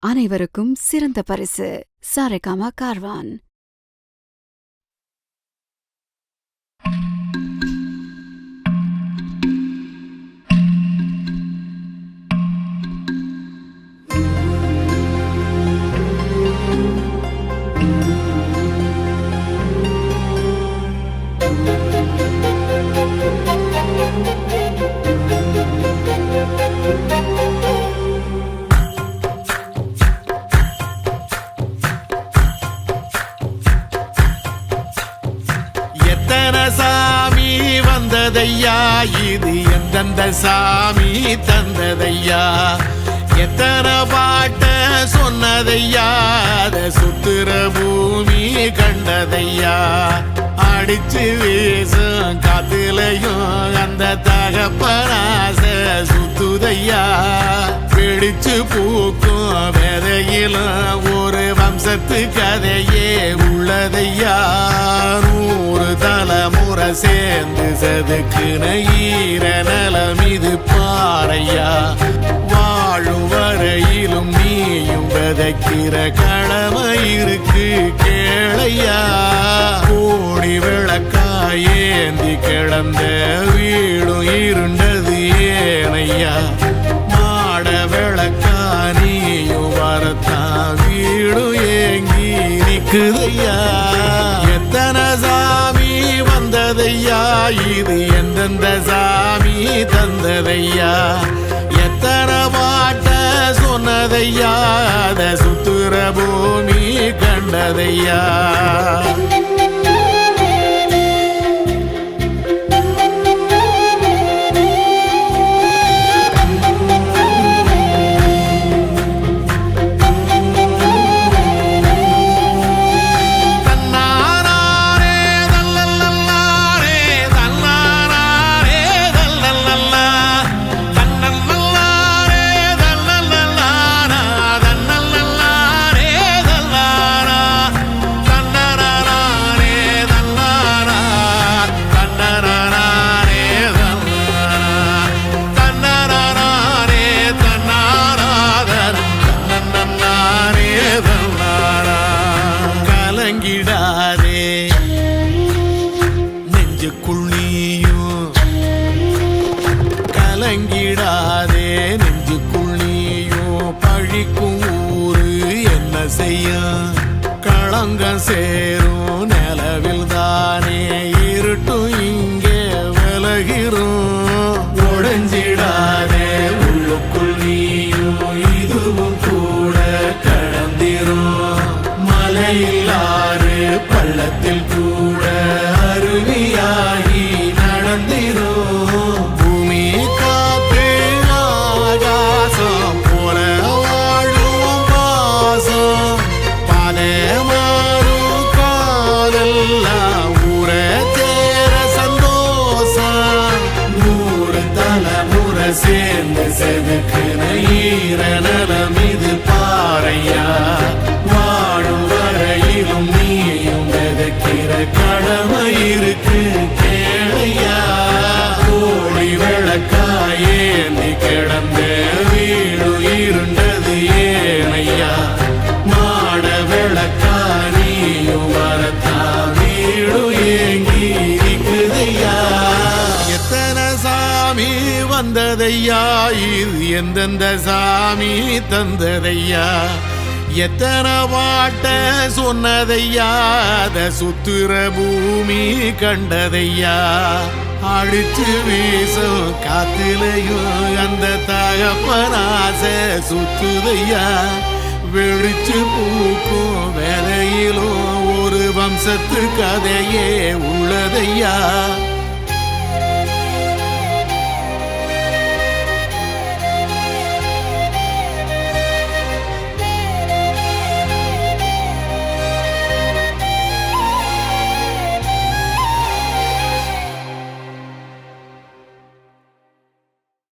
அனைவருக்கும் சிறந்த பரிசு சாரேகாமா கார்வான். சாமி வந்ததையா, இது எந்தெந்த சாமி தந்ததையா, எத்தனை பாட்ட சொன்னதையா, அத சுத்துற பூமி கண்டதையா, அடிச்சு வீசும் காத்துலையும் அந்த தகப்பனாச சுத்துதையா, பிடிச்சு பூக்கும் விதையிலும் ஒரு வம்சத்து கதையே உள்ளதையா, தலைமுறை சேர்ந்து செதுக்குன ஈர நலம் இது பாறையா, வாழும் வரையிலும் நீயும் விதைக்கிற கடமை இருக்கு கேளையா, கோடி விளக்காயேந்தி கிடந்த வீடும் இருண்டது ஏனையா, மாட விளக்கா நீயும் வரத்தான் வீடும் ஏங்கி நிக்குதையா, எத்தனை சாமி வந்ததையா, இது எந்தெந்த சாமி தந்ததையா, எத்தனை பாட்ட சொன்னதையா, அத சுத்துற பூமி கண்டதையா. கலங்கிடாதே நெஞ்சுக்குள் நீயும், பழிக்கும் ஊரு என்ன செய்ய, களங்கம் சேரும் நிலவில் தானே இருட்டும் இங்கே விலகிறோம், உடைஞ்சிடாதே உள்ளுக்குள் நீயும், இதுவும் கூட கடந்திரும், மலையில்லாறு பள்ளத்தில் கூட அருவியாகி நடந்திரும், பூமி காத்து ஆகாசம் போல வாழும் பாசம், பாதை மாறும் காலெல்லாம் ஊர தேர சந்தோஷம், 100 தலைமுறை சேர்ந்து செதுக்குன ஈர நலம் இது பாறையா, வாழும் வரையிலும் நீயும் விதைக்கிற கடமை இருக்கு கேளையா, கோழி விளக்காயேந்தி கிடந்த வீடு இருண்டது ஏனையா, மாட விளக்கா நீயும் வரத்தா வீடு ஏங்கி இருக்குதையா, எத்தனை சாமி வந்ததையா, இது எந்தெந்த சாமி தந்ததையா, எத்தனை பாட்ட சொன்னதையா, அத சுத்துற பூமி கண்டதையா, அடிச்சு வீசும் காத்துலையும் அந்த தகப்பனாச சுத்துதையா, வெடிச்சு பூக்கும் வேலையிலும் ஒரு வம்சத்து கதையே உள்ளதையா.